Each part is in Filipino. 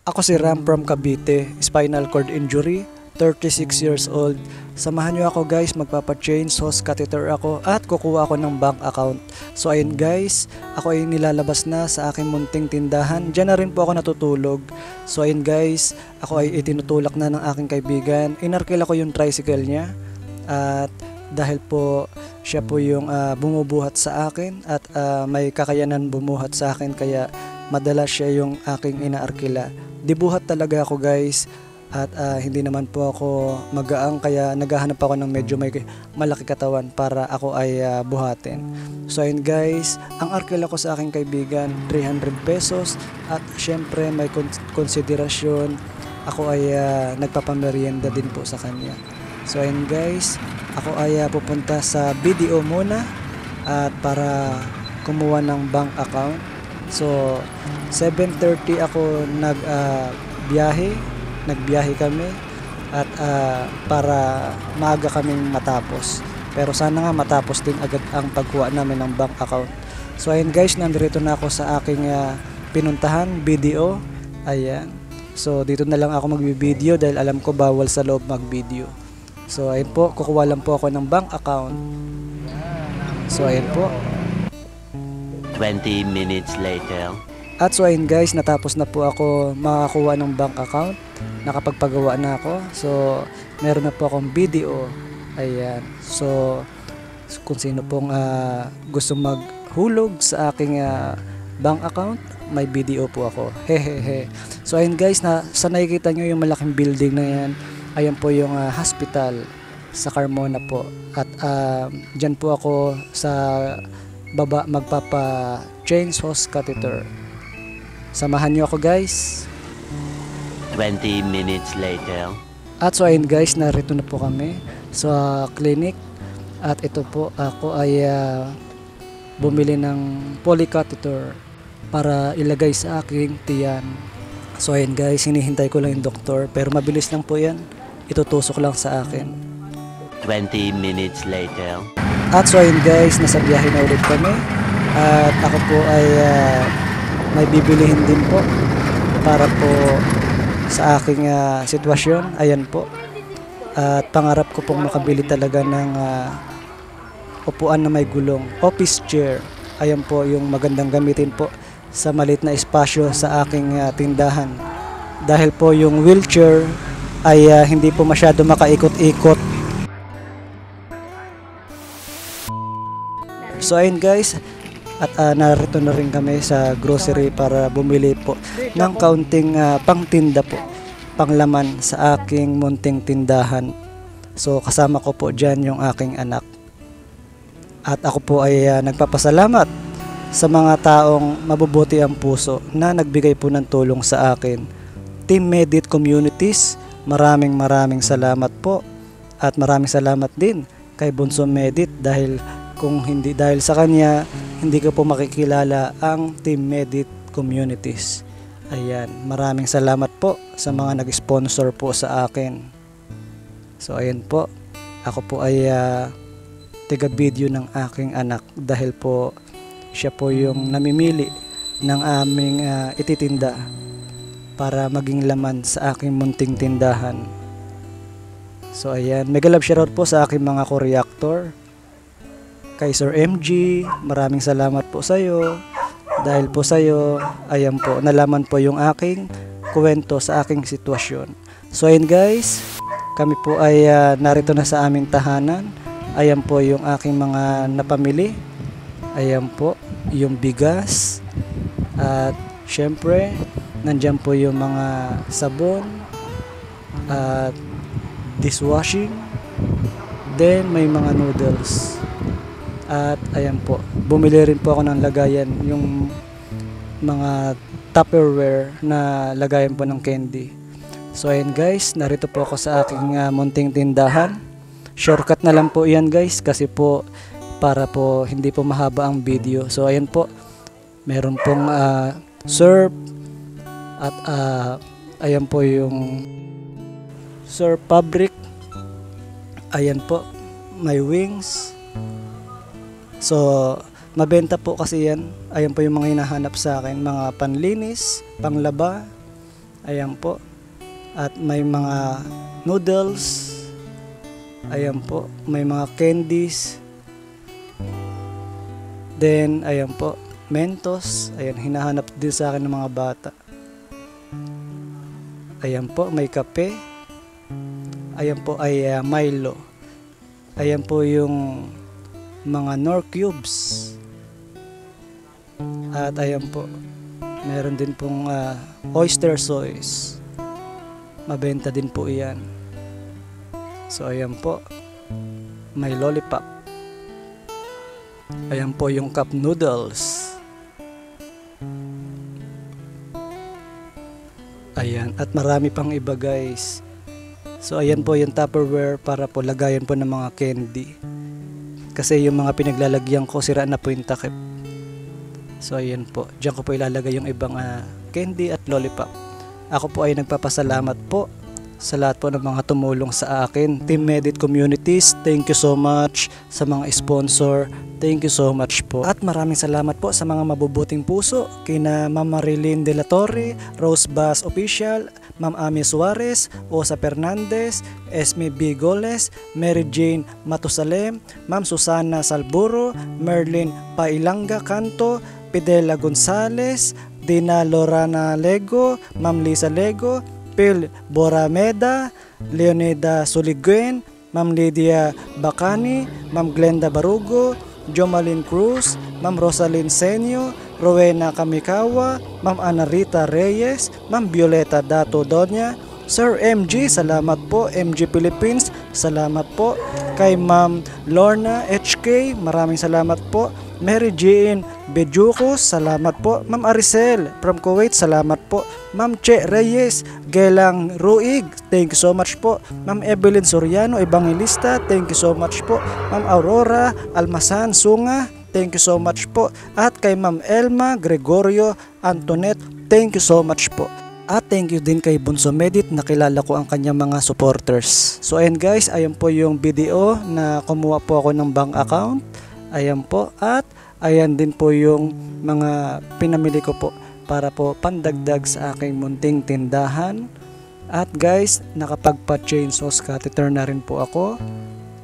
Ako si Ram from Cavite, spinal cord injury, 36 years old. Samahan nyo ako guys, magpapa-change hose catheter ako at kukuha ako ng bank account. So ayun guys, ako ay nilalabas na sa aking munting tindahan. Diyan na rin po ako natutulog. So ayun guys, ako ay itinutulak na ng aking kaibigan. Inarkila ko yung tricycle niya at dahil po siya po yung bumubuhat sa akin at may kakayanan bumuhat sa akin kaya madalas siya yung aking inaarkila. Dibuhat talaga ako guys at hindi naman po ako magaang kaya naghahanap ako ng medyo may malaki katawan para ako ay buhatin. So ayun guys, ang arkila ko sa aking kaibigan 300 pesos at syempre may konsiderasyon ako ay nagpapamerienda din po sa kanya. So ayun guys, ako ay pupunta sa BDO muna at para kumuha ng bank account. So 7:30 ako nagbiyahe kami at para maaga kaming matapos. Pero sana nga matapos din agad ang pagkuha namin ng bank account. So ayun guys, nandito na ako sa aking pinuntahan, BDO. Ayan. So dito na lang ako magbi-video dahil alam ko bawal sa loob mag-video. So ayun po, kukuha lang po ako ng bank account. So ayun po. 20 minutes later. At so ayun guys, natapos na po ako makakuha ng bank account. Nakapagpagawa na ako. So meron na po akong BDO. Ayan. So kung sino pong gusto maghulog sa aking bank account, may BDO po ako. Hehehe. So ayun guys, sa nakikita nyo yung malaking building na yan, ayan po yung hospital sa Carmona po. At dyan po ako sa baba magpapa-change hose catheter. Samahan nyo ako guys. 20 minutes later. At so ayun guys, narito na po kami sa clinic. At ito po, ako ay bumili ng polycatheter para ilagay sa aking tiyan. So ayun guys, hinihintay ko lang yung doktor pero mabilis lang po yan. Itutusok lang sa akin. 20 minutes later. At so ayun guys, nasa biyahe na ulit kami. At ako po ay may bibilihin din po para po sa aking sitwasyon. Ayan po. At pangarap ko pong makabili talaga ng upuan na may gulong. Office chair. Ayan po yung magandang gamitin po sa maliit na espasyo sa aking tindahan. Dahil po yung wheelchair ay hindi po masyado makaikot-ikot. So ayun guys, at narito na rin kami sa grocery para bumili po ng kaunting pangtinda po, panglaman sa aking munting tindahan. So kasama ko po dyan yung aking anak. At ako po ay nagpapasalamat sa mga taong mabubuti ang puso na nagbigay po ng tulong sa akin. Team Medit Communities, maraming salamat po. At maraming salamat din kay Bunso Medit dahil kung hindi dahil sa kanya, hindi ko po makikilala ang Team Medit Communities. Ayan, maraming salamat po sa mga nag-sponsor po sa akin. So ayan po, ako po ay taga-video ng aking anak dahil po siya po yung namimili ng aming ititinda para maging laman sa aking munting tindahan. So ayan, mega love shoutout po sa aking mga co-reactor. Kay Sir MG, maraming salamat po sa iyo. Dahil po sa iyo, ayan po, nalaman po yung aking kwento sa aking sitwasyon. So ayun guys, kami po ay narito na sa aming tahanan. Ayan po yung aking mga napamili. Ayan po, yung bigas. At syempre, nandyan po yung mga sabon. At dishwashing. Then may mga noodles. At ayan po, bumili rin po ako ng lagayan, yung mga Tupperware na lagayan po ng candy. So ayan guys, narito po ako sa aking munting tindahan. Shortcut na lang po yan guys kasi po para po hindi po mahaba ang video. So ayan po, meron pong surf at ayan po yung surf fabric. Ayan po, may wings. So mabenta po kasi yan. Ayan po yung mga hinahanap sa akin, mga panlinis, panglaba, Ayan po. At may mga noodles. Ayan po. May mga candies. Then, ayan po. Mentos. Ayan, hinahanap din sa akin ng mga bata. Ayan po, may kape. Ayan po ay Milo. Ayan po yung mga Nor cubes. At ayan po, meron din pong oyster sauce. Mabenta din po iyan. So ayan po, may lollipop. Ayan po yung cup noodles. Ayan, at marami pang iba guys. So ayan po yung Tupperware para po lagayan po ng mga candy. Kasi yung mga pinaglalagyan ko, sira na po yung takip. So ayan po, diyan ko po ilalagay yung ibang candy at lollipop. Ako po ay nagpapasalamat po sa lahat po ng mga tumulong sa akin. Team Medit Communities, thank you so much. Sa mga sponsor, thank you so much po. At maraming salamat po sa mga mabubuting puso, kina Ma'am Marilyn De La Torre, Rose Bass Official, Ma'am Ami Suarez, Osa Fernandez, Esme B. Goles, Mary Jane Matusalem, Ma'am Susana Salburo, Merlin Pailanga Canto, Pidela Gonzales, Dina Lorana Lego, Ma'am Lisa Lego, Phil Borameda, Leonida Soliguen, Ma'am Lydia Bacani, Ma'am Glenda Barugo, Jomalyn Cruz, Ma'am Rosalyn Senio, Rowena Kamikawa, Ma'am Anarita Reyes, Ma'am Violeta Dato Donya, Sir MG, salamat po. MG Philippines, salamat po. Kay Ma'am Lorna HK, maraming salamat po. Mary Jean Bejucos, salamat po. Ma'am Aricel from Kuwait, salamat po. Ma'am Che Reyes, Gelang Ruig, thank you so much po. Ma'am Evelyn Soriano Evangelista, thank you so much po. Ma'am Aurora Almasan Sunga, thank you so much po. At kay Ma'am Elma Gregorio Antoinette, thank you so much po. At thank you din kay Bunso Medit, nakilala ko ang kanyang mga supporters. So ayan guys, ayan po yung video na kumuha po ako ng bank account. Ayan po, at ayan din po yung mga pinamili ko po para po pandagdag sa aking munting tindahan. At guys, nakapagpa-change hose catheter na rin po ako.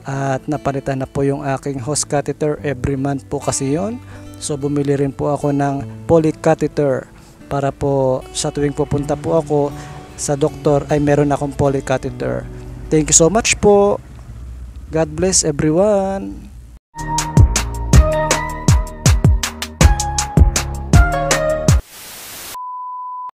At napalitan na po yung aking hose catheter, every month po kasi yon. So bumili rin po ako ng poly catheter para po sa tuwing pupunta po ako sa doktor ay meron akong poly catheter. Thank you so much po. God bless everyone.